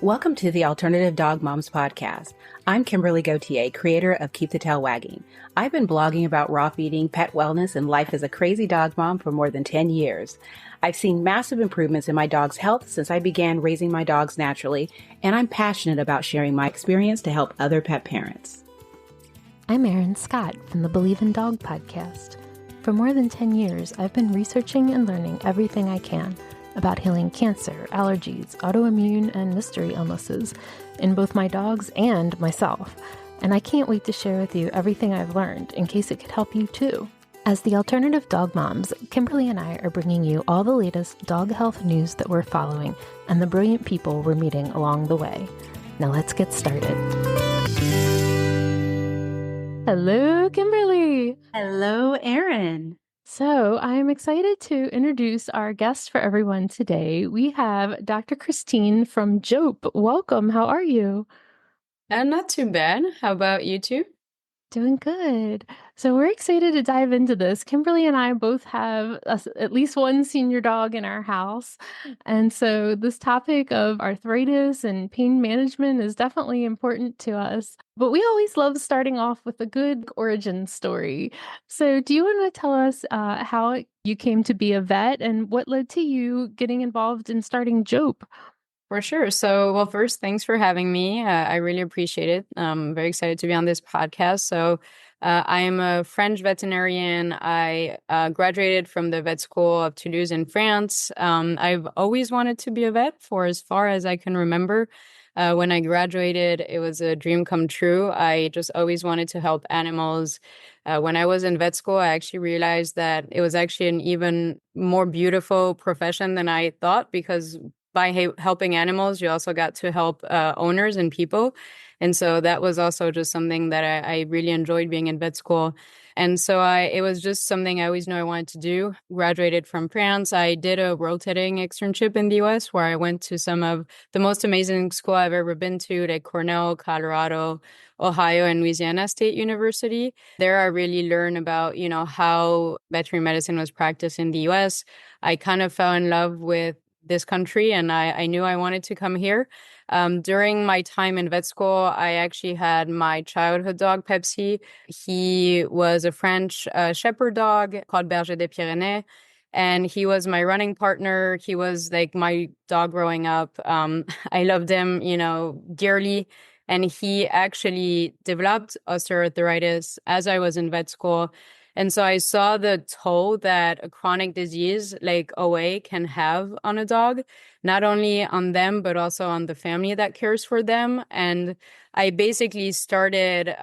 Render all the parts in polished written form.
Welcome to the Alternative Dog Moms podcast. I'm Kimberly Gauthier, creator of Keep the Tail Wagging. I've been blogging about raw feeding, pet wellness, and life as a crazy dog mom for more than 10 years. I've seen massive improvements in my dog's health since I began raising my dogs naturally, and I'm passionate about sharing my experience to help other pet parents. I'm Erin Scott from the Believe in Dog podcast. For more than 10 years, I've been researching and learning everything I can about healing cancer, allergies, autoimmune, and mystery illnesses in both my dogs and myself. And I can't wait to share with you everything I've learned in case it could help you too. As the Alternative Dog Moms, Kimberly and I are bringing you all the latest dog health news that we're following and the brilliant people we're meeting along the way. Now let's get started. Hello, Kimberly. Hello, Erin. So I'm excited to introduce our guest for everyone today. We have Dr. Christine from Jope. Welcome. How are you? Not too bad. How about you two? Doing good. So we're excited to dive into this. Kimberly and I both have at least one senior dog in our house. And so this topic of arthritis and pain management is definitely important to us. But we always love starting off with a good origin story. So do you want to tell us how you came to be a vet and what led to you getting involved in starting Jope? For sure. So, well, first, thanks for having me. I really appreciate it. I'm very excited to be on this podcast. So, I am a French veterinarian. I graduated from the vet school of Toulouse in France. I've always wanted to be a vet for as far as I can remember. When I graduated, it was a dream come true. I just always wanted to help animals. When I was in vet school, I actually realized that it was actually an even more beautiful profession than I thought, because by helping animals, you also got to help owners and people. And so that was also just something that I really enjoyed being in vet school. And so it was just something I always knew I wanted to do. Graduated from France. I did a rotating externship in the US where I went to some of the most amazing school I've ever been to, like Cornell, Colorado, Ohio, and Louisiana State University. There I really learned about, how veterinary medicine was practiced in the US. I kind of fell in love with this country, and I knew I wanted to come here. During my time in vet school, I actually had my childhood dog, Pepsi. He was a French shepherd dog called Berger des Pyrénées, and he was my running partner. He was like my dog growing up. I loved him, dearly. And he actually developed osteoarthritis as I was in vet school. And so I saw the toll that a chronic disease like OA can have on a dog, not only on them, but also on the family that cares for them. And I basically started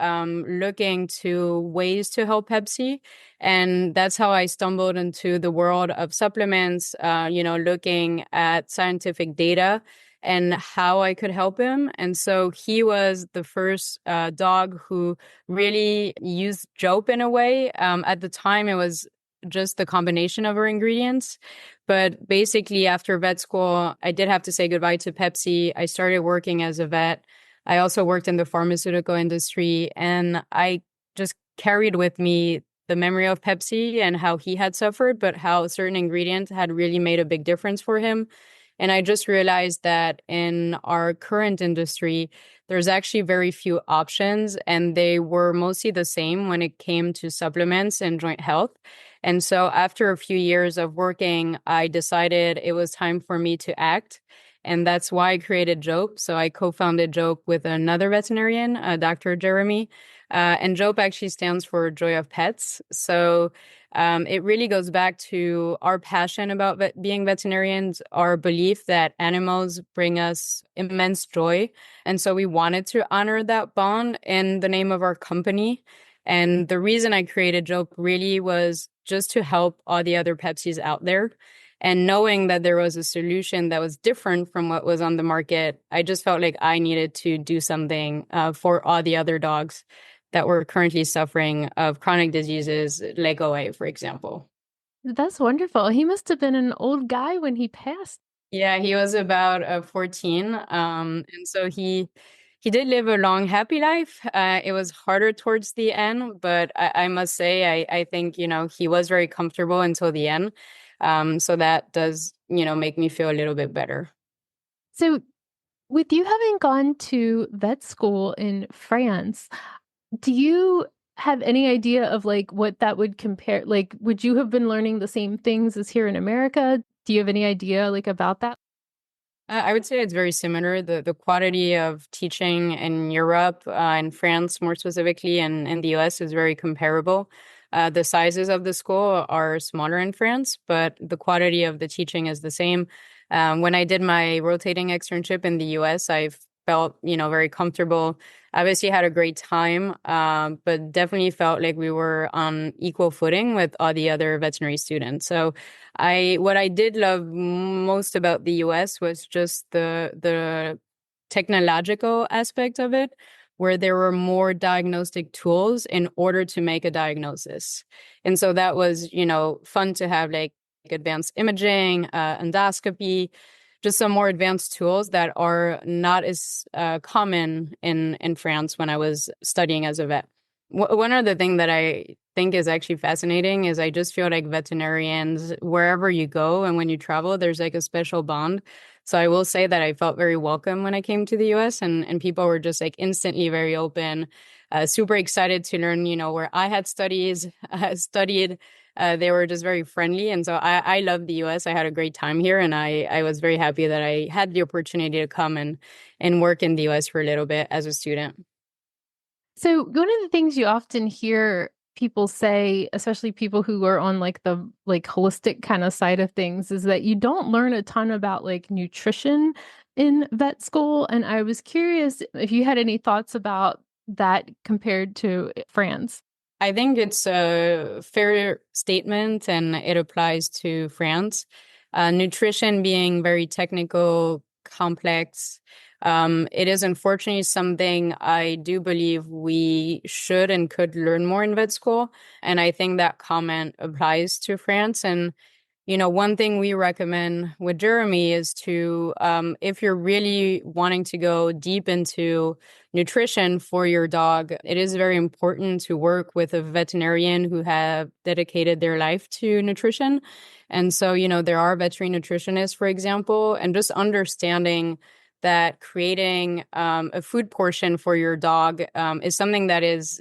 looking to ways to help Pepsi. And that's how I stumbled into the world of supplements, looking at scientific data and how I could help him. And so he was the first dog who really used Jope in a way. At the time, it was just the combination of our ingredients. But basically, after vet school, I did have to say goodbye to Pepsi. I started working as a vet. I also worked in the pharmaceutical industry, and I just carried with me the memory of Pepsi and how he had suffered, but how certain ingredients had really made a big difference for him. And I just realized that in our current industry, there's actually very few options, and they were mostly the same when it came to supplements and joint health. And so after a few years of working, I decided it was time for me to act. And that's why I created Jope. So I co-founded Jope with another veterinarian, Dr. Jeremy. And Jope actually stands for Joy of Pets. So it really goes back to our passion about being veterinarians, our belief that animals bring us immense joy. And so we wanted to honor that bond in the name of our company. And the reason I created Jope really was just to help all the other Pepsis out there. And knowing that there was a solution that was different from what was on the market, I just felt like I needed to do something for all the other dogs that were currently suffering of chronic diseases like OA, for example. That's wonderful. He must have been an old guy when he passed. Yeah, he was about 14. And so he did live a long, happy life. It was harder towards the end, but I must say, I think, he was very comfortable until the end. So that does, make me feel a little bit better. So With you having gone to vet school in France, do you have any idea of like what that would compare? Like, would you have been learning the same things as here in America? Do you have any idea like about that? I would say it's very similar. The quality of teaching in Europe, in France more specifically, and in the US is very comparable. The sizes of the school are smaller in France, but the quality of the teaching is the same. When I did my rotating externship in the US, I felt, very comfortable. Obviously had a great time, but definitely felt like we were on equal footing with all the other veterinary students. So what I did love most about the US was just the technological aspect of it, where there were more diagnostic tools in order to make a diagnosis. And so that was, fun to have, like advanced imaging, endoscopy, just some more advanced tools that are not as common in France when I was studying as a vet. One other thing that I think is actually fascinating is I just feel like veterinarians, wherever you go and when you travel, there's like a special bond. So I will say that I felt very welcome when I came to the US, and people were just like instantly very open, super excited to learn, where I had studied. They were just very friendly. And so I love the US. I had a great time here, and I was very happy that I had the opportunity to come and work in the US for a little bit as a student. So one of the things you often hear people say, especially people who are on like the like holistic kind of side of things, is that you don't learn a ton about like nutrition in vet school. And I was curious if you had any thoughts about that compared to France. I think it's a fair statement, and it applies to France. Nutrition being very technical, complex, it is unfortunately something I do believe we should and could learn more in vet school. And I think that comment applies to France. And one thing we recommend with Jeremy is to, if you're really wanting to go deep into nutrition for your dog, it is very important to work with a veterinarian who have dedicated their life to nutrition. And so, there are veterinary nutritionists, for example, and just understanding that creating a food portion for your dog is something that is,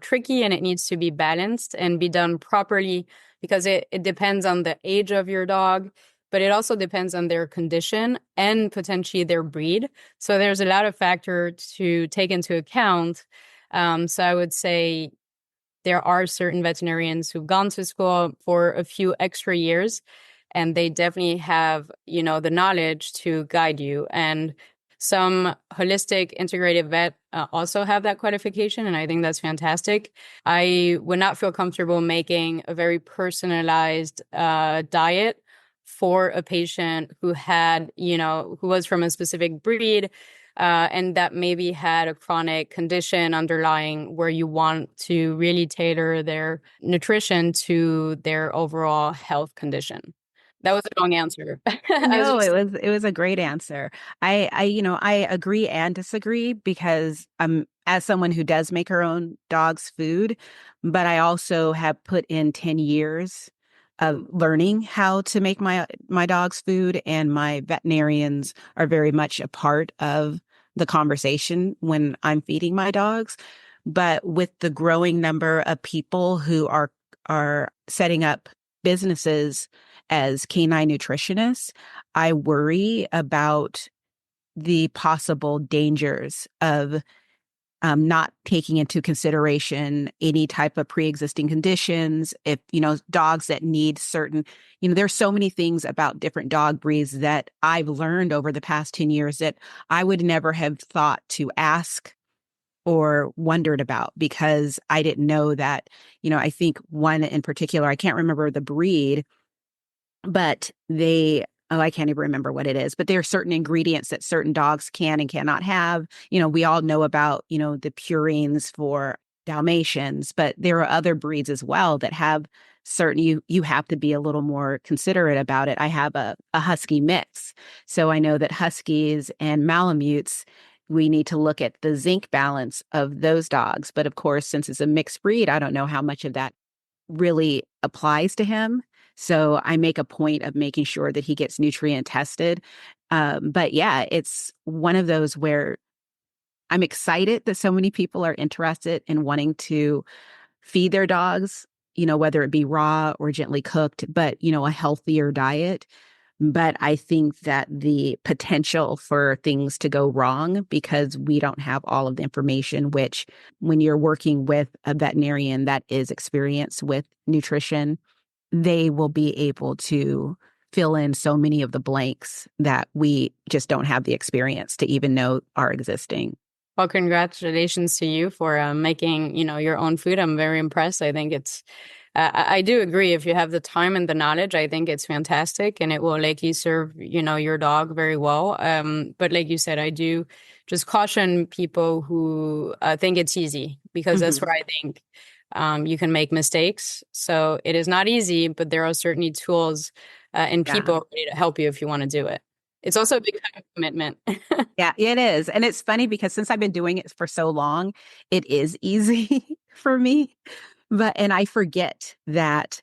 tricky, and it needs to be balanced and be done properly because it depends on the age of your dog, but it also depends on their condition and potentially their breed. So there's a lot of factors to take into account. So I would say there are certain veterinarians who've gone to school for a few extra years, and they definitely have, the knowledge to guide you. And some holistic integrative vet also have that qualification, and I think that's fantastic. I would not feel comfortable making a very personalized diet for a patient who had, who was from a specific breed, and that maybe had a chronic condition underlying, where you want to really tailor their nutrition to their overall health condition. That was a long answer. No, it was a great answer. I agree and disagree because as someone who does make her own dog's food, but I also have put in 10 years of learning how to make my dog's food, and my veterinarians are very much a part of the conversation when I'm feeding my dogs. But with the growing number of people who are setting up businesses as canine nutritionists, I worry about the possible dangers of not taking into consideration any type of pre-existing conditions. If, dogs that need certain, there's so many things about different dog breeds that I've learned over the past 10 years that I would never have thought to ask or wondered about because I didn't know that, I think one in particular, I can't remember the breed, but I can't even remember what it is, but there are certain ingredients that certain dogs can and cannot have. We all know about, the purines for Dalmatians, but there are other breeds as well that have certain, you have to be a little more considerate about it. I have a husky mix. So I know that huskies and Malamutes, we need to look at the zinc balance of those dogs. But of course, since it's a mixed breed, I don't know how much of that really applies to him. So I make a point of making sure that he gets nutrient tested. But yeah, it's one of those where I'm excited that so many people are interested in wanting to feed their dogs, whether it be raw or gently cooked, but, a healthier diet. But I think that the potential for things to go wrong because we don't have all of the information, which when you're working with a veterinarian that is experienced with nutrition, they will be able to fill in so many of the blanks that we just don't have the experience to even know are existing. Well, congratulations to you for making, your own food. I'm very impressed. I think I do agree. If you have the time and the knowledge, I think it's fantastic and it will likely serve, your dog very well. But like you said, I do just caution people who think it's easy because that's where I think you can make mistakes. So it is not easy, but there are certainly tools and people ready to help you if you want to do it. It's also a big kind of commitment. Yeah, it is. And it's funny because since I've been doing it for so long, it is easy for me. And I forget that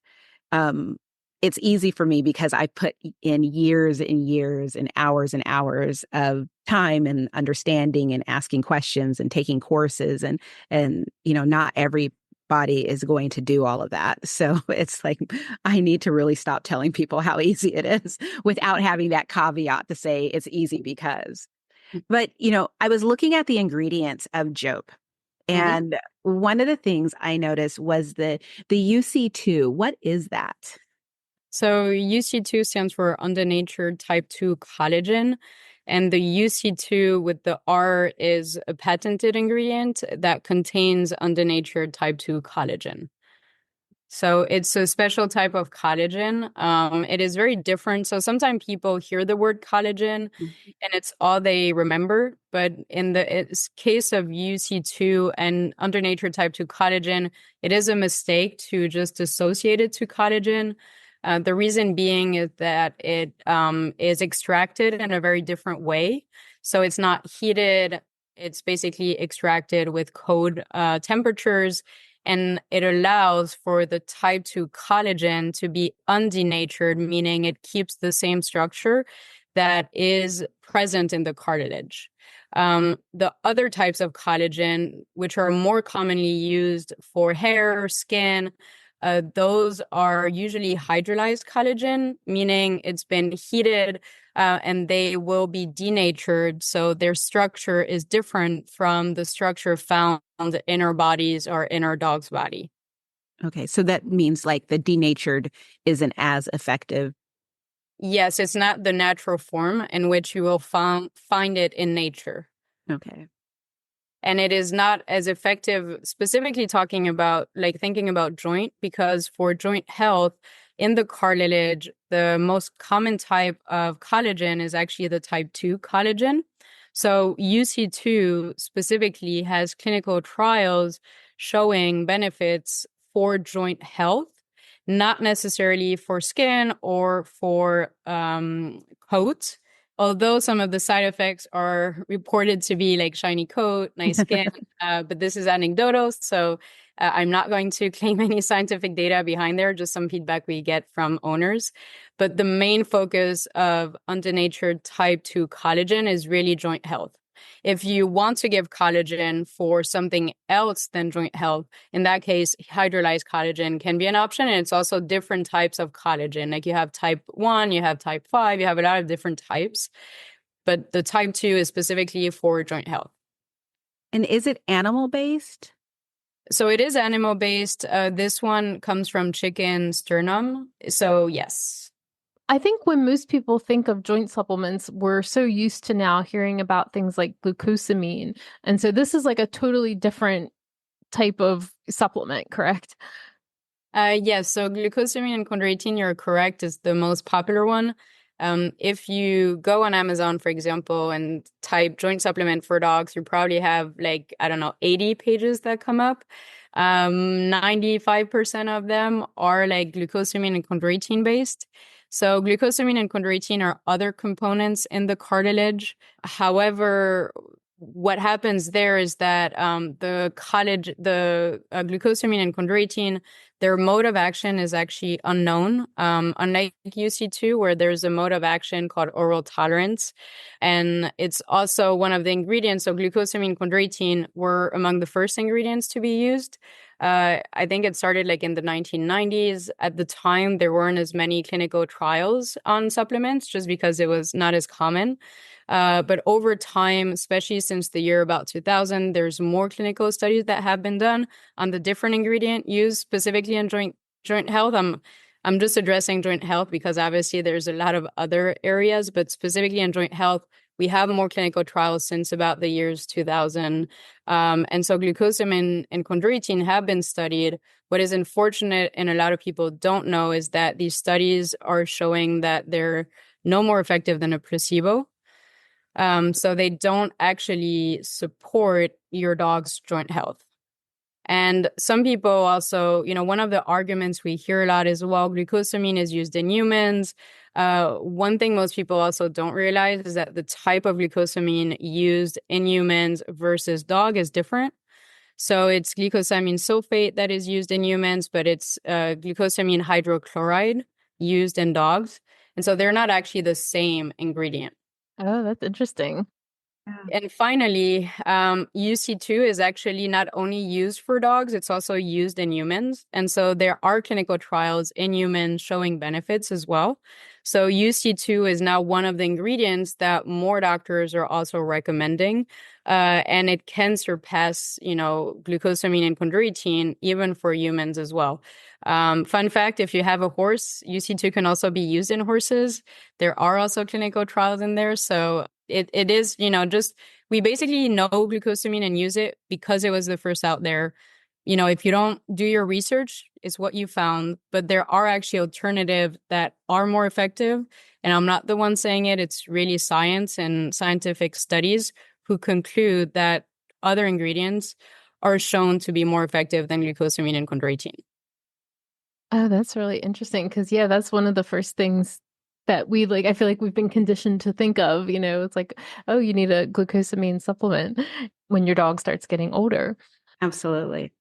um, it's easy for me because I put in years and years and hours of time and understanding and asking questions and taking courses and not everybody is going to do all of that. So it's like I need to really stop telling people how easy it is without having that caveat to say it's easy because. But, I was looking at the ingredients of Jope, and one of the things I noticed was the UC2. What is that? So UC2 stands for undonatured type 2 collagen. And the UC2 with the R is a patented ingredient that contains undonatured type 2 collagen. So it's a special type of collagen. It is very different. So sometimes people hear the word collagen and it's all they remember. But in the case of UC2 and undernature type 2 collagen, it is a mistake to just associate it to collagen. The reason being is that it is extracted in a very different way. So it's not heated. It's basically extracted with cold temperatures. And it allows for the type 2 collagen to be undenatured, meaning it keeps the same structure that is present in the cartilage. The other types of collagen, which are more commonly used for hair, skin, those are usually hydrolyzed collagen, meaning it's been heated and they will be denatured. So their structure is different from the structure found in our bodies or in our dog's body. Okay, so that means like the denatured isn't as effective. Yes, it's not the natural form in which you will find it in nature. Okay. And it is not as effective, specifically talking about thinking about joint, because for joint health in the cartilage, the most common type of collagen is actually the type 2 collagen. So UC2 specifically has clinical trials showing benefits for joint health, not necessarily for skin or for coat. Although some of the side effects are reported to be like shiny coat, nice skin, but this is anecdotal. So I'm not going to claim any scientific data behind there, just some feedback we get from owners. But the main focus of undonatured type 2 collagen is really joint health. If you want to give collagen for something else than joint health, in that case, hydrolyzed collagen can be an option. And it's also different types of collagen. Like you have type 1, you have type 5, you have a lot of different types. But the type 2 is specifically for joint health. And is it animal-based? So it is animal-based. This one comes from chicken sternum. So yes. I think when most people think of joint supplements, we're so used to now hearing about things like glucosamine. And so this is like a totally different type of supplement, correct? Yes, so glucosamine and chondroitin, you're correct, is the most popular one. If you go on Amazon, for example, and type joint supplement for dogs, you probably have 80 pages that come up. 95% of them are like glucosamine and chondroitin based. So glucosamine and chondroitin are other components in the cartilage. However, what happens there is that the glucosamine and chondroitin their mode of action is actually unknown. Unlike UC2, where there's a mode of action called oral tolerance. And it's also one of the ingredients. So glucosamine, chondroitin were among the first ingredients to be used. I think it started like in the 1990s. At the time, there weren't as many clinical trials on supplements just because it was not as common. But over time, especially since the year about 2000, there's more clinical studies that have been done on the different ingredient used specifically in joint health. I'm just addressing joint health because obviously there's a lot of other areas, but specifically in joint health, we have more clinical trials since about the years 2000. And so glucosamine and chondroitin have been studied. What is unfortunate and a lot of people don't know is that these studies are showing that they're no more effective than a placebo. So they don't actually support your dog's joint health. And some people also, one of the arguments we hear a lot is, well, glucosamine is used in humans. One thing most people also don't realize is that the type of glucosamine used in humans versus dog is different. So it's glucosamine sulfate that is used in humans, but it's glucosamine hydrochloride used in dogs. And so they're not actually the same ingredient. Oh, that's interesting. And finally, UC2 is actually not only used for dogs, it's also used in humans. And so there are clinical trials in humans showing benefits as well. So UC2 is now one of the ingredients that more doctors are also recommending. And it can surpass, glucosamine and chondroitin even for humans as well. Fun fact, if you have a horse, UC2 can also be used in horses. There are also clinical trials in there. So it is, we basically know glucosamine and use it because it was the first out there. If you don't do your research, it's what you found, but there are actually alternatives that are more effective. And I'm not the one saying it. It's really science and scientific studies who conclude that other ingredients are shown to be more effective than glucosamine and chondroitin. Oh, that's really interesting because, yeah, that's one of the first things that I feel like we've been conditioned to think of, it's like, oh, you need a glucosamine supplement when your dog starts getting older. Absolutely.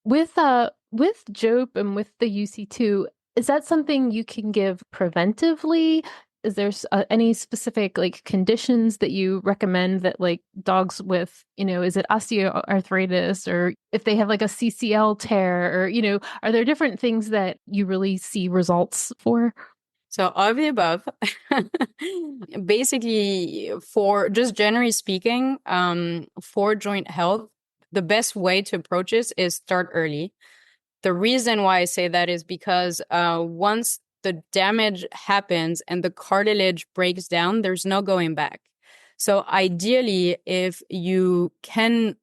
With Jope and with the UC2, is that something you can give preventively? Is there any specific conditions that you recommend that dogs with, is it osteoarthritis or if they have a CCL tear or, are there different things that you really see results for? So all of the above. Basically, for just generally speaking, for joint health, the best way to approach this is start early. The reason why I say that is because once the damage happens and the cartilage breaks down, there's no going back. So ideally, if you can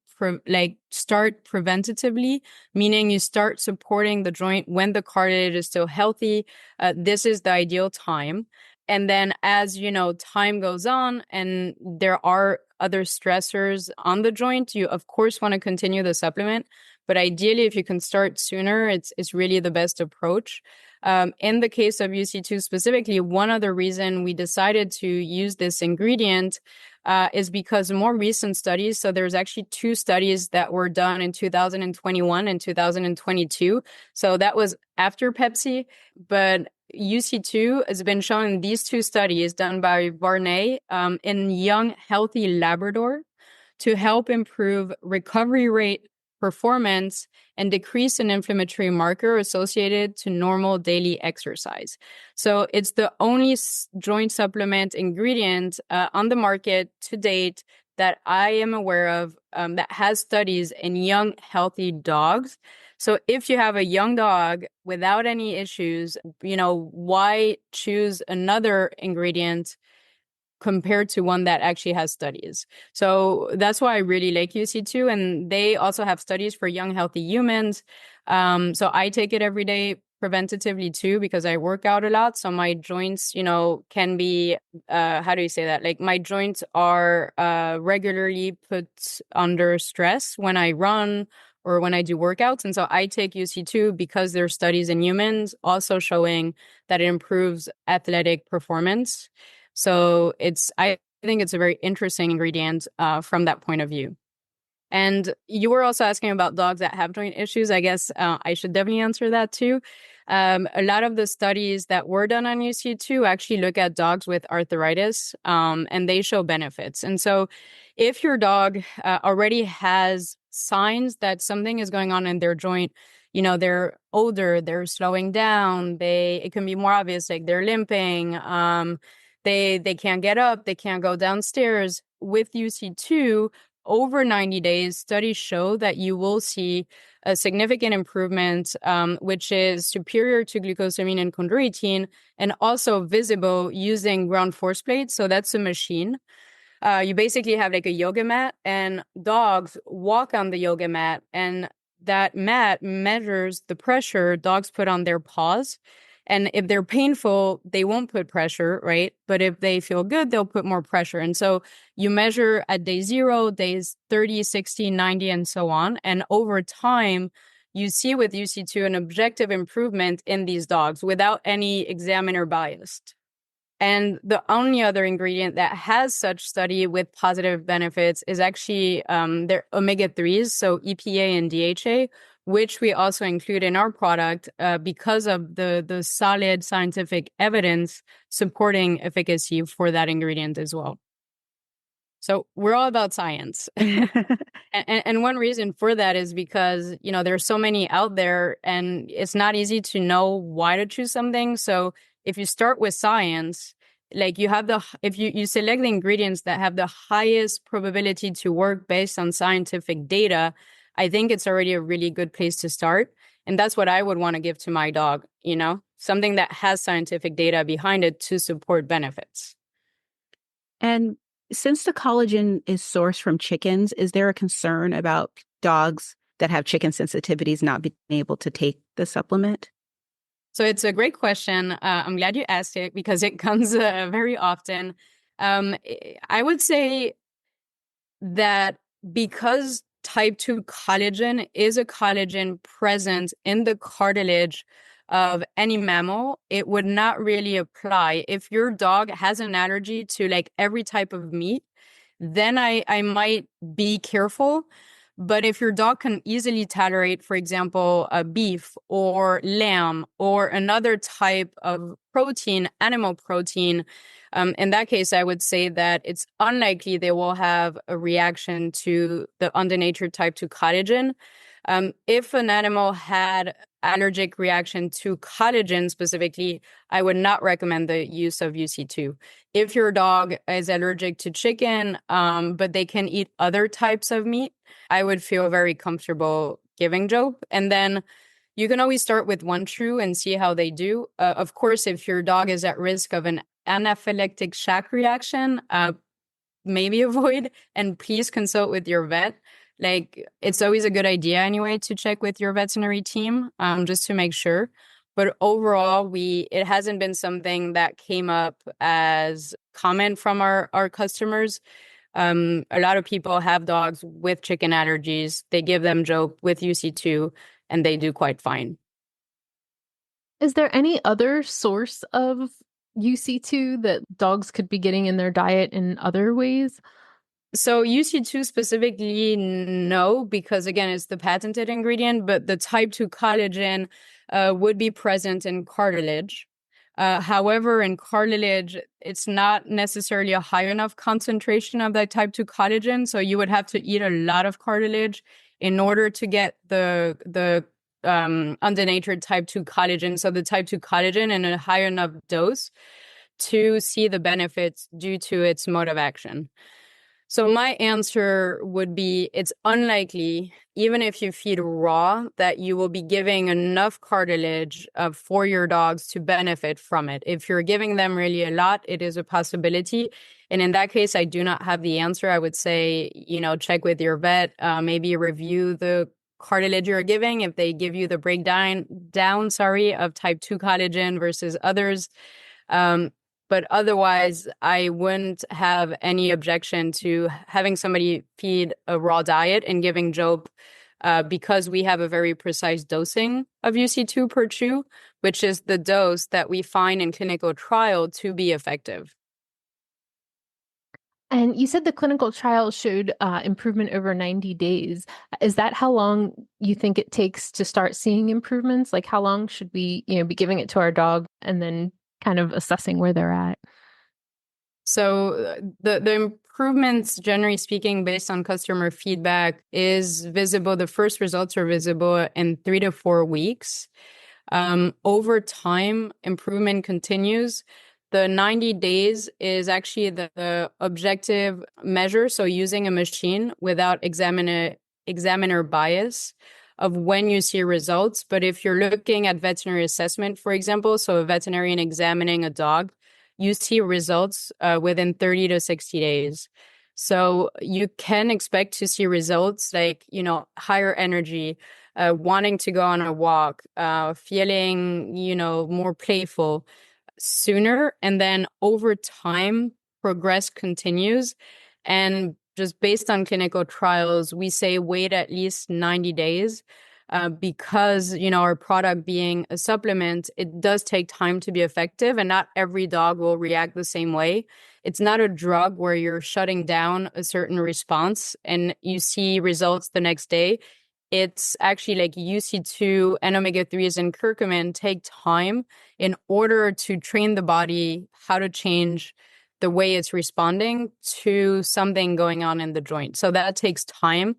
start preventatively, meaning you start supporting the joint when the cartilage is still healthy, this is the ideal time. And then as time goes on and there are other stressors on the joint, you of course want to continue the supplement. But ideally, if you can start sooner, it's really the best approach. In the case of UC2 specifically, one other reason we decided to use this ingredient is because more recent studies, so there's actually 2 studies that were done in 2021 and 2022. So that was after Pepsi, but UC2 has been shown in these 2 studies done by Varney in young, healthy Labrador to help improve recovery rate, performance, and decrease an inflammatory marker associated to normal daily exercise. So it's the only joint supplement ingredient on the market to date that I am aware of that has studies in young, healthy dogs. So if you have a young dog without any issues, why choose another ingredient compared to one that actually has studies? So that's why I really like UC2. And they also have studies for young, healthy humans. So I take it every day preventatively too, because I work out a lot. So my joints, can be, how do you say that? My joints are regularly put under stress when I run or when I do workouts. And so I take UC2 because there are studies in humans also showing that it improves athletic performance. So I think it's a very interesting ingredient from that point of view. And you were also asking about dogs that have joint issues. I guess I should definitely answer that too. A lot of the studies that were done on UC2 actually look at dogs with arthritis, and they show benefits. And so if your dog already has signs that something is going on in their joint, they're older, they're slowing down, it can be more obvious, like they're limping, they can't get up, they can't go downstairs. With UC2, over 90 days, studies show that you will see a significant improvement, which is superior to glucosamine and chondroitin, and also visible using ground force plates. So that's a machine. You basically have like a yoga mat, and dogs walk on the yoga mat, and that mat measures the pressure dogs put on their paws. And if they're painful, they won't put pressure, right? But if they feel good, they'll put more pressure. And so you measure at day 0, days 30, 60, 90, and so on. And over time, you see with UC2 an objective improvement in these dogs without any examiner bias. And the only other ingredient that has such study with positive benefits is actually their omega-3s, so EPA and DHA, which we also include in our product because of the solid scientific evidence supporting efficacy for that ingredient as well. So we're all about science. And one reason for that is because, there's so many out there and it's not easy to know why to choose something. So if you start with science, like if you select the ingredients that have the highest probability to work based on scientific data, I think it's already a really good place to start. And that's what I would want to give to my dog, something that has scientific data behind it to support benefits. And since the collagen is sourced from chickens, is there a concern about dogs that have chicken sensitivities not being able to take the supplement? So it's a great question. I'm glad you asked it because it comes very often. I would say that because type 2 collagen is a collagen present in the cartilage of any mammal, it would not really apply. If your dog has an allergy to like every type of meat, then I might be careful. But if your dog can easily tolerate, for example, beef or lamb or another type of protein, animal protein, in that case, I would say that it's unlikely they will have a reaction to the undonatured type 2 collagen. If an animal had allergic reaction to collagen specifically, I would not recommend the use of UC2. If your dog is allergic to chicken, but they can eat other types of meat, I would feel very comfortable giving Jope. And then you can always start with one chew and see how they do. Of course, if your dog is at risk of an anaphylactic shock reaction, maybe avoid, and please consult with your vet. Like, it's always a good idea anyway to check with your veterinary team, just to make sure. But overall, it hasn't been something that came up as comment from our customers. A lot of people have dogs with chicken allergies. They give them Jope with UC2 and they do quite fine. Is there any other source of UC2 that dogs could be getting in their diet in other ways? So UC2 specifically, no, because again, it's the patented ingredient, but the type 2 collagen would be present in cartilage. However, in cartilage, it's not necessarily a high enough concentration of that type 2 collagen. So you would have to eat a lot of cartilage in order to get the undonatured type 2 collagen. So the type 2 collagen in a high enough dose to see the benefits due to its mode of action. So my answer would be it's unlikely, even if you feed raw, that you will be giving enough cartilage for your dogs to benefit from it. If you're giving them really a lot, it is a possibility. And in that case, I do not have the answer. I would say, check with your vet, maybe review the cartilage you're giving. If they give you the breakdown of type 2 collagen versus others. But otherwise, I wouldn't have any objection to having somebody feed a raw diet and giving Jope because we have a very precise dosing of UC2 per chew, which is the dose that we find in clinical trial to be effective. And you said the clinical trial showed improvement over 90 days. Is that how long you think it takes to start seeing improvements? Like how long should we, be giving it to our dog and then kind of assessing where they're at? So the improvements, generally speaking, based on customer feedback, is visible. The first results are visible in 3 to 4 weeks. Over time, improvement continues. The 90 days is actually the objective measure. So using a machine without examiner bias of when you see results. But if you're looking at veterinary assessment, for example, so a veterinarian examining a dog, you see results within 30 to 60 days. So you can expect to see results like, higher energy, wanting to go on a walk, feeling, more playful sooner. And then over time, progress continues. And just based on clinical trials, we say wait at least 90 days. Because, our product being a supplement, it does take time to be effective, and not every dog will react the same way. It's not a drug where you're shutting down a certain response and you see results the next day. It's actually like UC2 and omega-3s and curcumin take time in order to train the body how to change the way it's responding to something going on in the joint. So that takes time.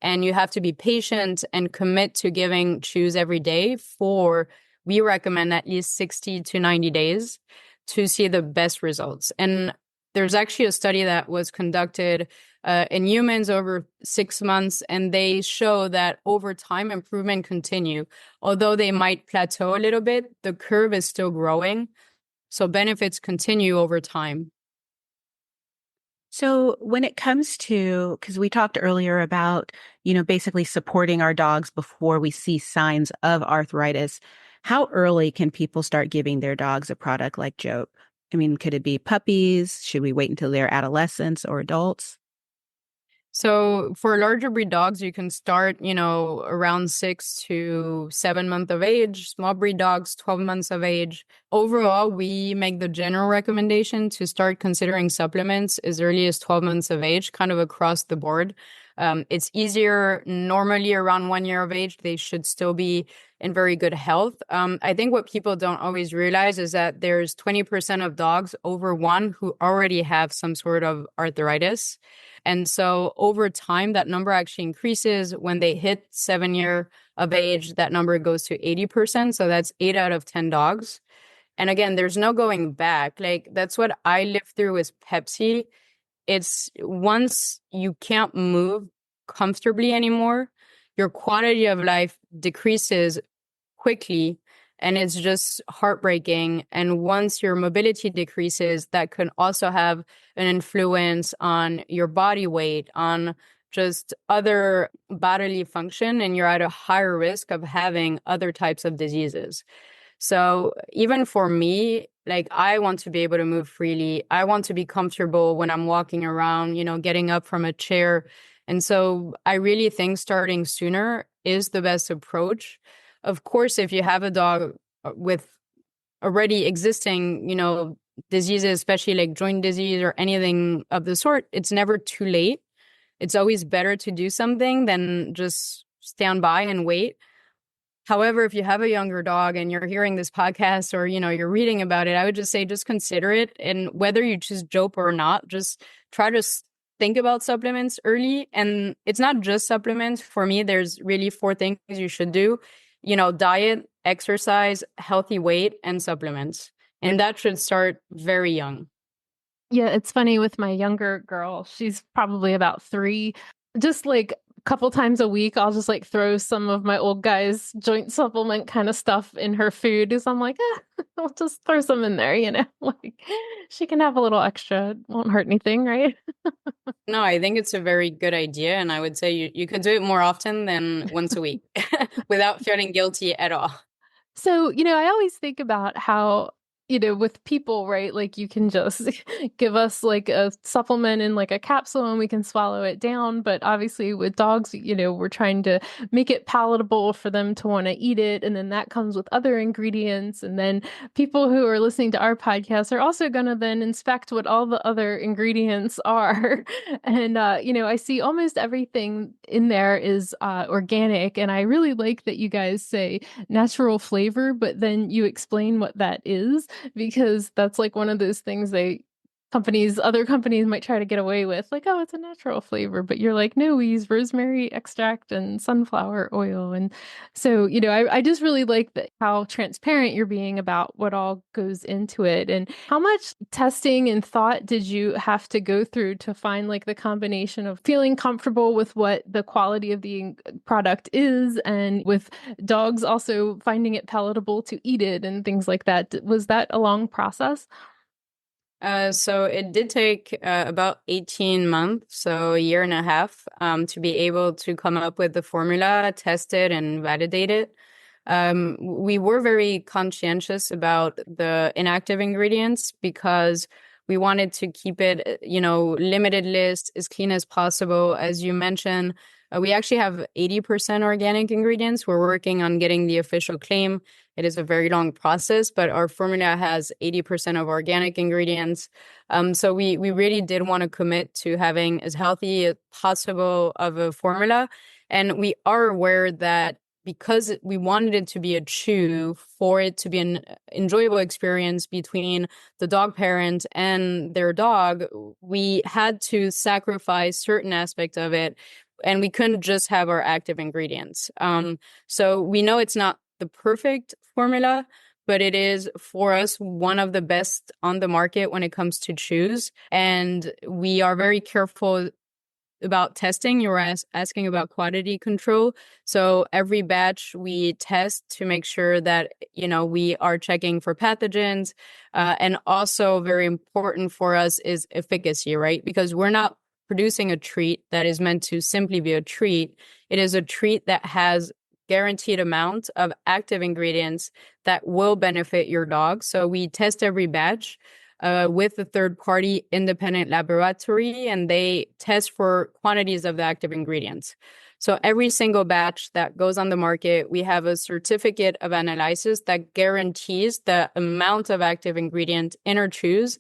And you have to be patient and commit to giving chews every day we recommend at least 60 to 90 days to see the best results. And there's actually a study that was conducted in humans over 6 months, and they show that over time improvement continue. Although they might plateau a little bit, the curve is still growing. So benefits continue over time. So when it comes to, because we talked earlier about, basically supporting our dogs before we see signs of arthritis, how early can people start giving their dogs a product like Jope? I mean, could it be puppies? Should we wait until they're adolescents or adults? So for larger breed dogs, you can start, around 6 to 7 months of age. Small breed dogs, 12 months of age. Overall, we make the general recommendation to start considering supplements as early as 12 months of age, kind of across the board. It's easier normally around 1 year of age. They should still be in very good health. I think what people don't always realize is that there's 20% of dogs over 1 who already have some sort of arthritis. And so over time, that number actually increases. When they hit 7 year of age, that number goes to 80%. So that's 8 out of 10 dogs. And again, there's no going back. Like that's what I lived through with Pepsi. It's once you can't move comfortably anymore, your quality of life decreases quickly, and it's just heartbreaking. And once your mobility decreases, that can also have an influence on your body weight, on just other bodily function, and you're at a higher risk of having other types of diseases. So even for me, like I want to be able to move freely. I want to be comfortable when I'm walking around, getting up from a chair. And so I really think starting sooner is the best approach. Of course, if you have a dog with already existing, diseases, especially like joint disease or anything of the sort, it's never too late. It's always better to do something than just stand by and wait. However, if you have a younger dog and you're hearing this podcast or, you're reading about it, I would just say, just consider it. And whether you choose Jope or not, just try to think about supplements early. And it's not just supplements. For me, there's really 4 things you should do, diet, exercise, healthy weight, and supplements. And that should start very young. Yeah, it's funny with my younger girl. She's probably about 3. Just like a couple times a week, I'll just like throw some of my old guy's joint supplement kind of stuff in her food. Because I'm like, I'll just throw some in there, like she can have a little extra. It won't hurt anything, right? No, I think it's a very good idea. And I would say you could do it more often than once a week without feeling guilty at all. So, I always think about how, with people, right? Like you can just give us like a supplement in like a capsule and we can swallow it down. But obviously with dogs, we're trying to make it palatable for them to want to eat it. And then that comes with other ingredients. And then people who are listening to our podcast are also going to then inspect what all the other ingredients are. And, I see almost everything in there is organic. And I really like that you guys say natural flavor, but then you explain what that is, because that's like one of those things other companies might try to get away with, like, oh, it's a natural flavor, but you're like, no, we use rosemary extract and sunflower oil. And so, I just really like how transparent you're being about what all goes into it. And how much testing and thought did you have to go through to find like the combination of feeling comfortable with what the quality of the product is, and with dogs also finding it palatable to eat it and things like that? Was that a long process? So it did take about 18 months, so a year and a half, to be able to come up with the formula, test it, and validate it. We were very conscientious about the inactive ingredients because we wanted to keep it, limited list, as clean as possible. As you mentioned, we actually have 80% organic ingredients. We're working on getting the official claim. It is a very long process, but our formula has 80% of organic ingredients. So we really did want to commit to having as healthy as possible of a formula. And we are aware that because we wanted it to be a chew, for it to be an enjoyable experience between the dog parent and their dog, we had to sacrifice certain aspects of it, and we couldn't just have our active ingredients. So we know it's not the perfect formula, but it is, for us, one of the best on the market when it comes to chews. And we are very careful about testing. You were asking about quality control. So every batch we test to make sure that, we are checking for pathogens. And also very important for us is efficacy, right? Because we're not producing a treat that is meant to simply be a treat. It is a treat that has guaranteed amount of active ingredients that will benefit your dog. So we test every batch with a third-party independent laboratory, and they test for quantities of the active ingredients. So every single batch that goes on the market, we have a certificate of analysis that guarantees the amount of active ingredient in our chews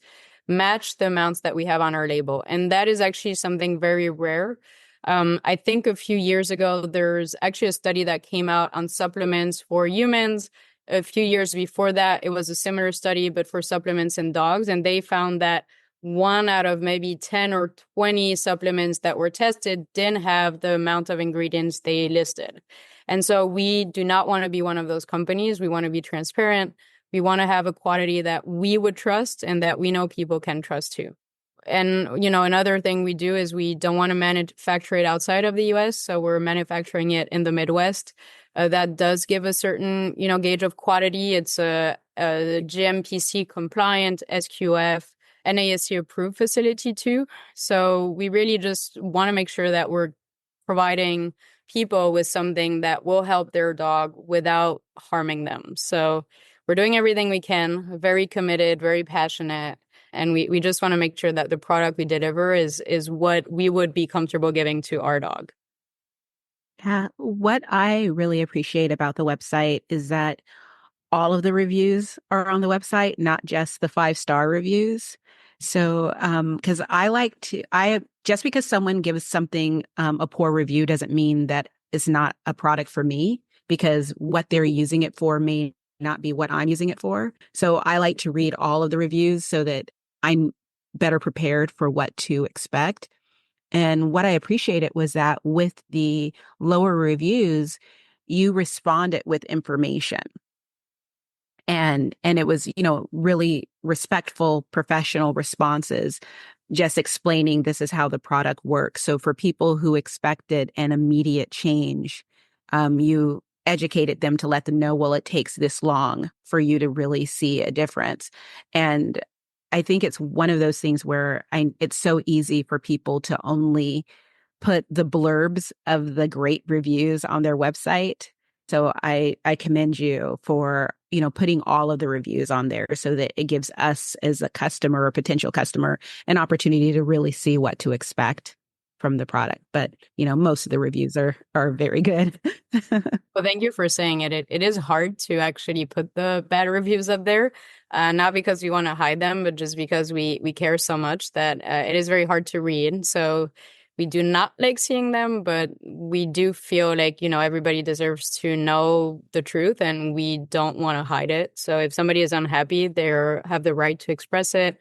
match the amounts that we have on our label. And that is actually something very rare. I think a few years ago, there's actually a study that came out on supplements for humans. A few years before that, it was a similar study, but for supplements in dogs. And they found that 1 out of maybe 10 or 20 supplements that were tested didn't have the amount of ingredients they listed. And so we do not want to be one of those companies. We want to be transparent. We want to have a quality that we would trust and that we know people can trust too. And, another thing we do is we don't want to manufacture it outside of the US. So we're manufacturing it in the Midwest. That does give a certain, gauge of quality. It's a GMPC compliant, SQF, NASC approved facility too. So we really just want to make sure that we're providing people with something that will help their dog without harming them. So we're doing everything we can, very committed, very passionate. And we just want to make sure that the product we deliver is what we would be comfortable giving to our dog. Yeah, what I really appreciate about the website is that all of the reviews are on the website, not just the 5-star reviews. So, because just because someone gives something a poor review doesn't mean that it's not a product for me, because what they're using it for may not be what I'm using it for. So I like to read all of the reviews so that I'm better prepared for what to expect. And what I appreciated was that with the lower reviews, you responded with information. And it was, really respectful, professional responses, just explaining this is how the product works. So for people who expected an immediate change, you educated them to let them know, well, it takes this long for you to really see a difference. And I think it's one of those things where it's so easy for people to only put the blurbs of the great reviews on their website. So I commend you for, putting all of the reviews on there so that it gives us as a customer or potential customer an opportunity to really see what to expect from the product. But, most of the reviews are very good. Well, thank you for saying it. It is hard to actually put the bad reviews up there, not because we want to hide them, but just because we care so much that it is very hard to read. So we do not like seeing them, but we do feel like, everybody deserves to know the truth and we don't want to hide it. So if somebody is unhappy, they have the right to express it.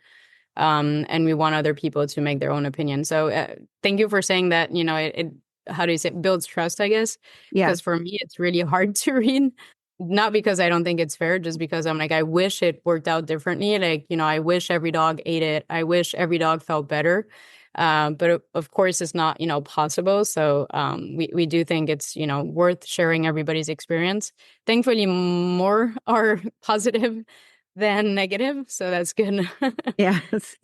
And we want other people to make their own opinion. So thank you for saying that, it how do you say, builds trust, I guess. Yeah. Because for me, it's really hard to read. Not because I don't think it's fair, just because I'm like, I wish it worked out differently. Like, I wish every dog ate it. I wish every dog felt better. But of course, it's not, possible. So we do think it's, worth sharing everybody's experience. Thankfully, more are positive than negative. So that's good. Yes.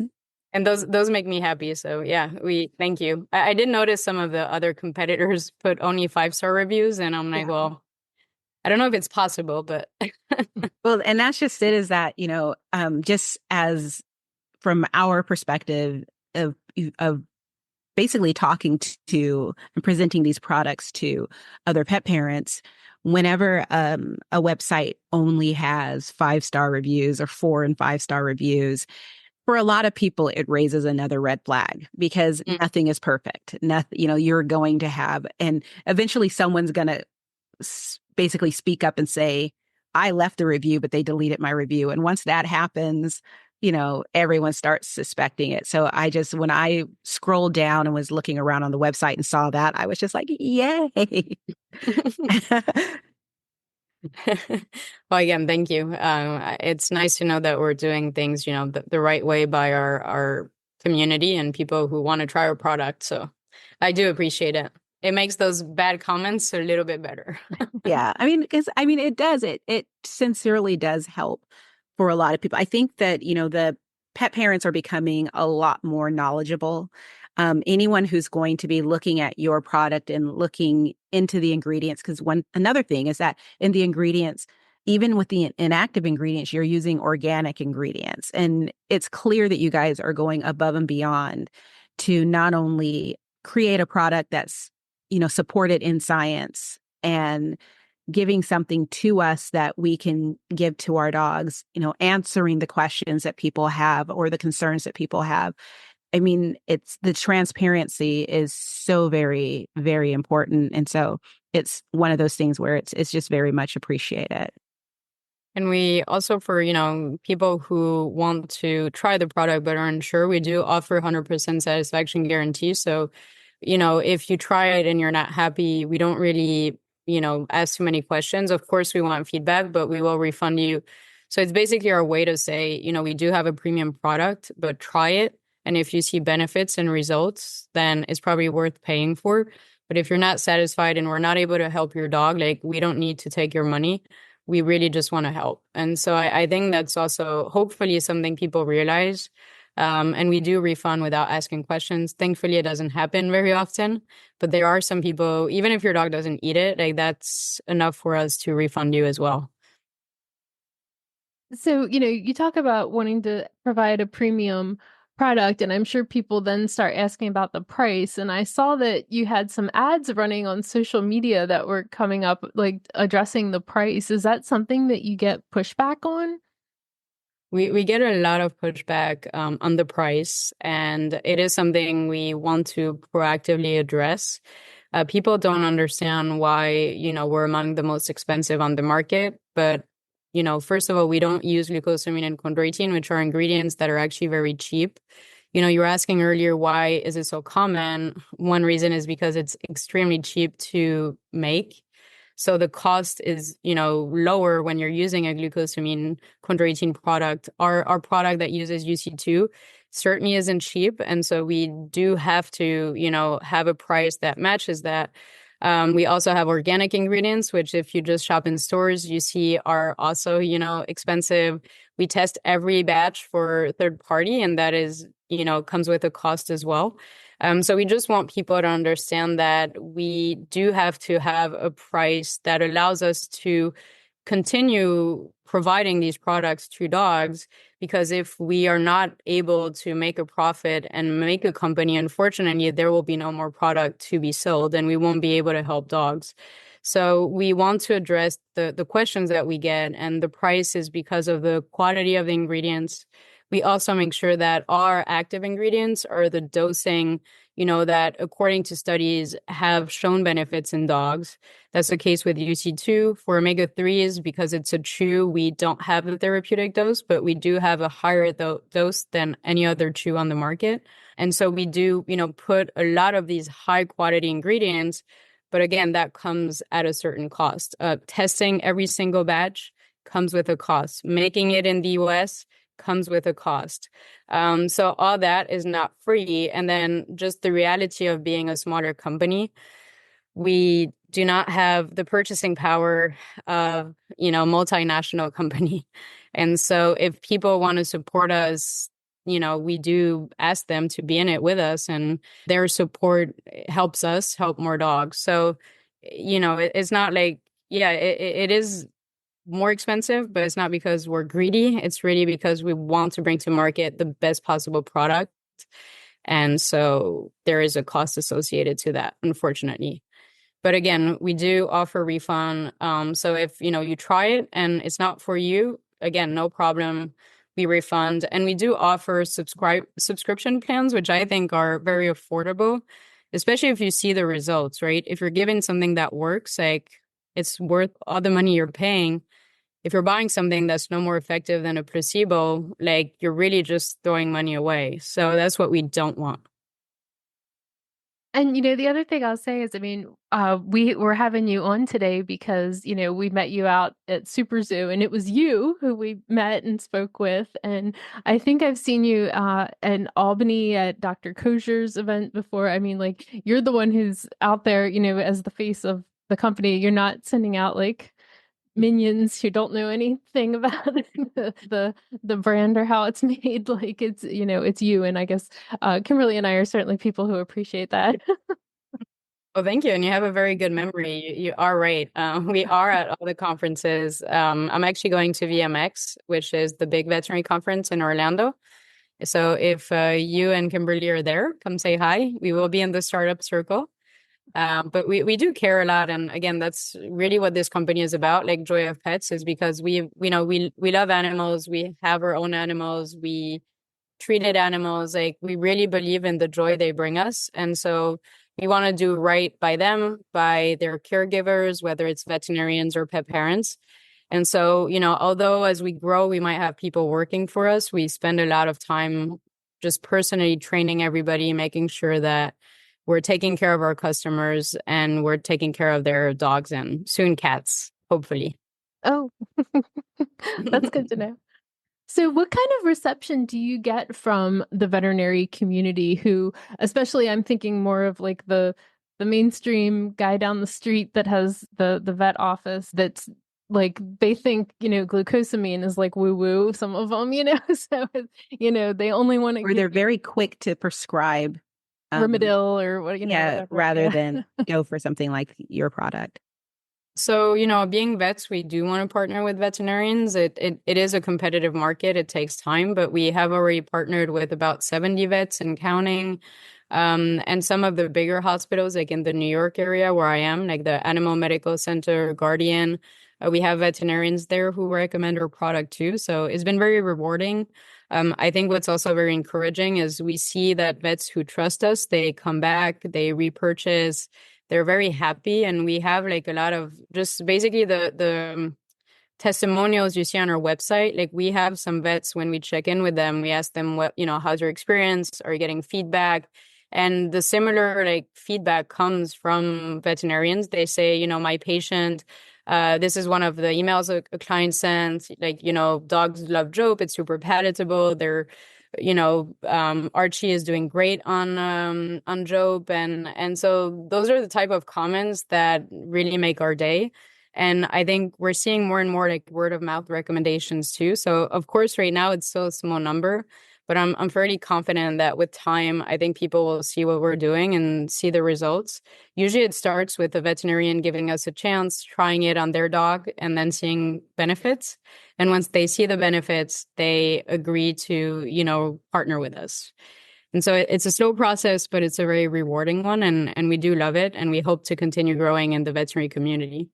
And those make me happy. So yeah, we thank you. I did notice some of the other competitors put only 5-star reviews, and I'm like, Yeah. well, I don't know if it's possible, but Well, and that's just it, is that, just as from our perspective of basically talking to and presenting these products to other pet parents, whenever a website only has 5-star reviews or 4 and 5-star reviews, for a lot of people, it raises another red flag because nothing is perfect. Nothing, you're going to have, and eventually someone's going to basically speak up and say, I left the review, but they deleted my review. And once that happens, everyone starts suspecting it. So when I scrolled down and was looking around on the website and saw that, I was just like, yay. Well, again, thank you. It's nice to know that we're doing things, the right way by our community and people who want to try our product. So I do appreciate it. It makes those bad comments a little bit better. Yeah. Because it does. It sincerely does help for a lot of people. I think that, the pet parents are becoming a lot more knowledgeable. Anyone who's going to be looking at your product and looking into the ingredients, because another thing is that in the ingredients, even with the inactive ingredients, you're using organic ingredients. And it's clear that you guys are going above and beyond to not only create a product that's, supported in science and giving something to us that we can give to our dogs, answering the questions that people have or the concerns that people have. It's the transparency is so very, very important. And so it's one of those things where it's just very much appreciated. And we also, for, people who want to try the product but aren't sure, we do offer 100% satisfaction guarantee. So, if you try it and you're not happy, we don't really, ask too many questions. Of course, we want feedback, but we will refund you. So it's basically our way to say, we do have a premium product, but try it. And if you see benefits and results, then it's probably worth paying for. But if you're not satisfied and we're not able to help your dog, like, we don't need to take your money. We really just want to help. And so I think that's also hopefully something people realize. And we do refund without asking questions. Thankfully, it doesn't happen very often. But there are some people, even if your dog doesn't eat it, like, that's enough for us to refund you as well. So, you talk about wanting to provide a premium product, and I'm sure people then start asking about the price. And I saw that you had some ads running on social media that were coming up, like addressing the price. Is that something that you get pushback on? We get a lot of pushback on the price, and it is something we want to proactively address. People don't understand why, we're among the most expensive on the market. But, first of all, we don't use glucosamine and chondroitin, which are ingredients that are actually very cheap. You were asking earlier, why is it so common? One reason is because it's extremely cheap to make. So the cost is, lower when you're using a glucosamine chondroitin product. Our product that uses UC2 certainly isn't cheap. And so we do have to, have a price that matches that. We also have organic ingredients, which if you just shop in stores, you see are also, expensive. We test every batch for third party, and that is, comes with a cost as well. So we just want people to understand that we do have to have a price that allows us to continue providing these products to dogs, because if we are not able to make a profit and make a company, unfortunately, there will be no more product to be sold and we won't be able to help dogs. So we want to address the questions that we get, and the price is because of the quality of the ingredients. We also make sure that our active ingredients are the dosing, that according to studies have shown benefits in dogs. That's the case with UC2. For omega-3s, because it's a chew, we don't have the therapeutic dose, but we do have a higher dose than any other chew on the market. And so we do, put a lot of these high quality ingredients, but again, that comes at a certain cost. Testing every single batch comes with a cost. Making it in the US comes with a cost. So all that is not free. And then just the reality of being a smaller company, we do not have the purchasing power of, multinational company. And so if people want to support us, we do ask them to be in it with us, and their support helps us help more dogs. So, it's not like, it is more expensive, but it's not because we're greedy. It's really because we want to bring to market the best possible product. And so there is a cost associated to that, unfortunately. But again, we do offer refund. So if, you try it and it's not for you, again, no problem. We refund. And we do offer subscription plans, which I think are very affordable, especially if you see the results, right? If you're given something that works, like it's worth all the money you're paying. If you're buying something that's no more effective than a placebo, like you're really just throwing money away. So that's what we don't want. And, the other thing I'll say is, we were having you on today because, we met you out at Super Zoo, and it was you who we met and spoke with. And I think I've seen you in Albany at Dr. Kozier's event before. You're the one who's out there, as the face of the company. You're not sending out minions who don't know anything about the brand or how it's made. It's you. And I guess Kimberly and I are certainly people who appreciate that. Well, thank you. And you have a very good memory. You are right. We are at all the conferences. I'm actually going to VMX, which is the big veterinary conference in Orlando. So if you and Kimberly are there, come say hi. We will be in the startup circle. But we do care a lot. And again, that's really what this company is about, like Joy of Pets, is because we love animals. We have our own animals. We treated animals. Like we really believe in the joy they bring us. And so we want to do right by them, by their caregivers, whether it's veterinarians or pet parents. And so, although as we grow, we might have people working for us, we spend a lot of time just personally training everybody, making sure that we're taking care of our customers and we're taking care of their dogs and soon cats, hopefully. Oh, that's good to know. So what kind of reception do you get from the veterinary community who, especially I'm thinking more of the mainstream guy down the street that has the vet office that's they think, glucosamine is woo woo, some of them, so, they only want to. Or they're very quick to prescribe Rimadyl or what, whatever. rather than go for something like your product. So, being vets, we do want to partner with veterinarians. It is a competitive market. It takes time, but we have already partnered with about 70 vets and counting. And some of the bigger hospitals, like in the New York area where I am, like the Animal Medical Center, Guardian, we have veterinarians there who recommend our product too. So it's been very rewarding. I think what's also very encouraging is we see that vets who trust us, they come back, they repurchase, they're very happy. And we have a lot of just basically the testimonials you see on our website. We have some vets, when we check in with them, we ask them what, how's your experience? Are you getting feedback? And the similar feedback comes from veterinarians. They say, my patient, this is one of the emails a client sent, dogs love Jope. It's super palatable. They're, Archie is doing great on Jope. And so those are the type of comments that really make our day. And I think we're seeing more and more word of mouth recommendations too. So of course, right now it's still a small number, But I'm fairly confident that with time, I think people will see what we're doing and see the results. Usually it starts with a veterinarian giving us a chance, trying it on their dog, and then seeing benefits. And once they see the benefits, they agree to, partner with us. And so it's a slow process, but it's a very rewarding one. And we do love it. And we hope to continue growing in the veterinary community.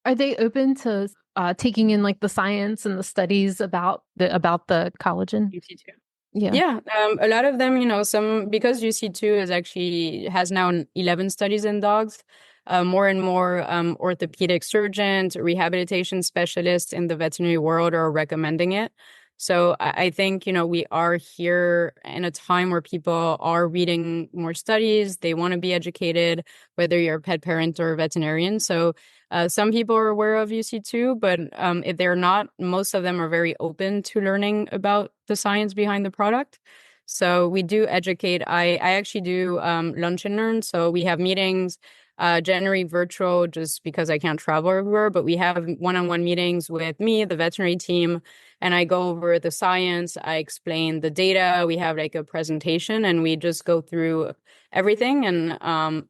Are they open to taking in like the science and the studies about the collagen? UC2. Yeah. Yeah, a lot of them, some because UC2 has now 11 studies in dogs. More and more orthopedic surgeons, rehabilitation specialists in the veterinary world are recommending it. So I think, we are here in a time where people are reading more studies. They want to be educated, whether you're a pet parent or a veterinarian. So some people are aware of UC2, but if they're not, most of them are very open to learning about the science behind the product. So we do educate. I actually do lunch and learn. So we have meetings, generally virtual just because I can't travel everywhere, but we have one-on-one meetings with me, the veterinary team, and I go over the science. I explain the data. We have like a presentation and we just go through everything. And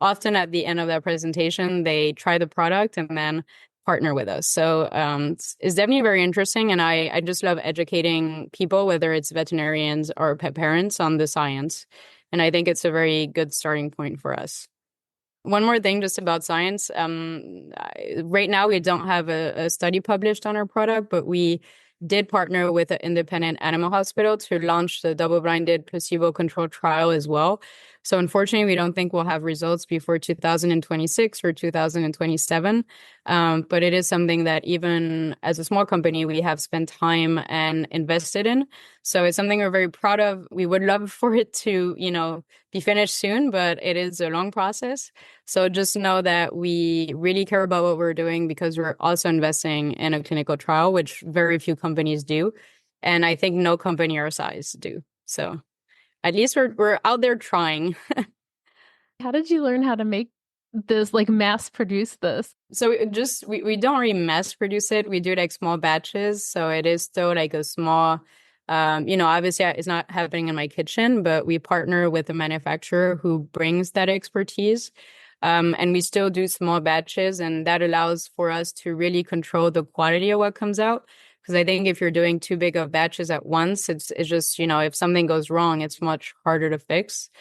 often at the end of that presentation, they try the product and then partner with us. So it's definitely very interesting. And I just love educating people, whether it's veterinarians or pet parents, on the science. And I think it's a very good starting point for us. One more thing just about science. Right now, we don't have a study published on our product, but we did partner with an independent animal hospital to launch the double-blinded placebo-controlled trial as well. So unfortunately, we don't think we'll have results before 2026 or 2027. But it is something that even as a small company, we have spent time and invested in. So it's something we're very proud of. We would love for it to, be finished soon, but it is a long process. So just know that we really care about what we're doing because we're also investing in a clinical trial, which very few companies do. And I think no company our size do. So at least we're out there trying. How did you learn how to make this, like mass produce this? So we don't really mass produce it. We do like small batches. So it is still like a small, obviously it's not happening in my kitchen, but we partner with a manufacturer who brings that expertise. And we still do small batches, and that allows for us to really control the quality of what comes out. Because I think if you're doing too big of batches at once, it's just, if something goes wrong, it's much harder to fix.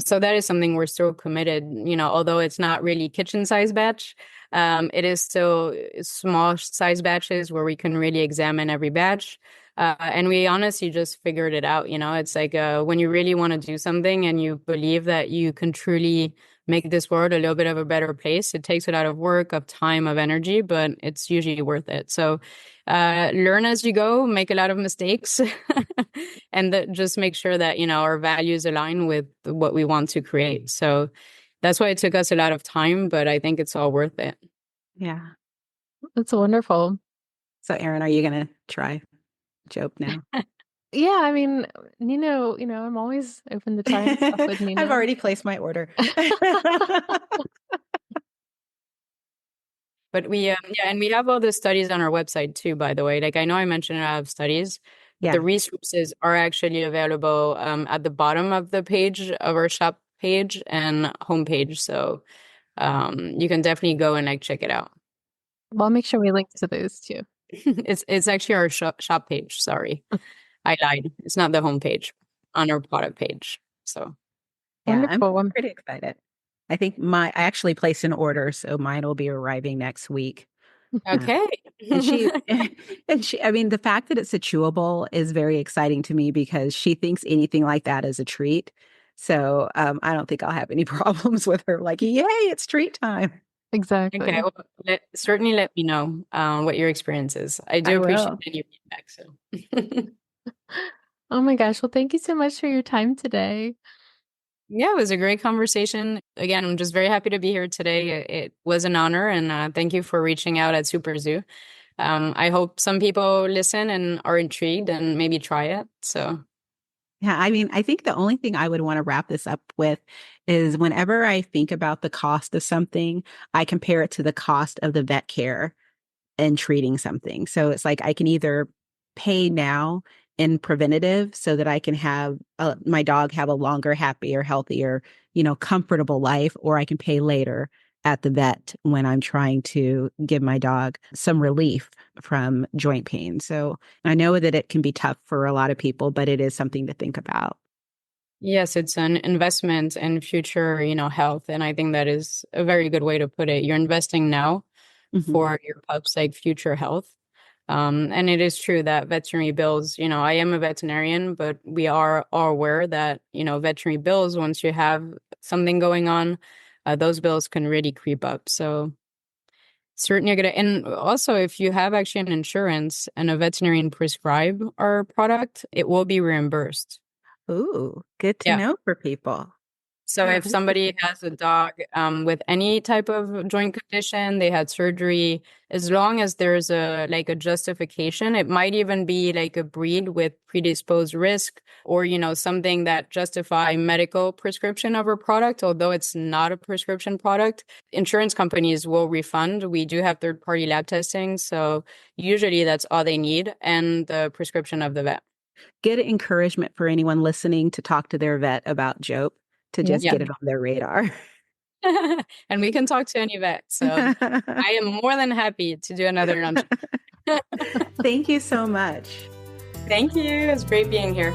So that is something we're still committed, although it's not really kitchen size batch, it is still small size batches where we can really examine every batch. And we honestly just figured it out. It's like when you really want to do something and you believe that you can truly make this world a little bit of a better place, it takes a lot of work, of time, of energy, but it's usually worth it. So learn as you go, make a lot of mistakes, and just make sure that, our values align with what we want to create. So that's why it took us a lot of time, but I think it's all worth it. Yeah. That's wonderful. So Erin, are you going to try Jope now? Yeah, I mean, Nino, I'm always open to trying stuff with Nino. I've already placed my order. But and we have all the studies on our website too, by the way. Like I know I mentioned I have studies. Yeah. The resources are actually available at the bottom of the page of our shop page and homepage. So you can definitely go and like check it out. Well, I'll make sure we link to those too. It's actually our shop page. Sorry, I lied. It's not the homepage, on our product page. So yeah, wonderful. I'm pretty excited. I think I actually placed an order, so mine will be arriving next week. Okay. And she, I mean, the fact that it's a chewable is very exciting to me because she thinks anything like that is a treat. So I don't think I'll have any problems with her. Like, yay, it's treat time. Exactly. Okay. Well, certainly let me know what your experience is. I do appreciate any feedback. So. Oh my gosh. Well, thank you so much for your time today. Yeah, it was a great conversation. Again, I'm just very happy to be here today. It was an honor, and thank you for reaching out at Super Zoo. I hope some people listen and are intrigued and maybe try it. So, yeah, I mean, I think the only thing I would want to wrap this up with is whenever I think about the cost of something, I compare it to the cost of the vet care and treating something. So it's like I can either pay now in preventative so that I can have my dog have a longer, happier, healthier, comfortable life, or I can pay later at the vet when I'm trying to give my dog some relief from joint pain. So I know that it can be tough for a lot of people, but it is something to think about. Yes, it's an investment in future, health. And I think that is a very good way to put it. You're investing now for your pup's like future health. And it is true that veterinary bills, I am a veterinarian, but we are all aware that, veterinary bills, once you have something going on, those bills can really creep up. So certainly going to, and also if you have actually an insurance and a veterinarian prescribe our product, it will be reimbursed. Ooh, good to Yeah. know for people. So if somebody has a dog with any type of joint condition, they had surgery, as long as there's a justification, it might even be like a breed with predisposed risk or, something that justify medical prescription of a product, although it's not a prescription product, insurance companies will refund. We do have third-party lab testing. So usually that's all they need and the prescription of the vet. Good encouragement for anyone listening to talk to their vet about Jope, to just get it on their radar. And we can talk to any vet. So I am more than happy to do another lunch. Thank you so much. Thank you. It's great being here.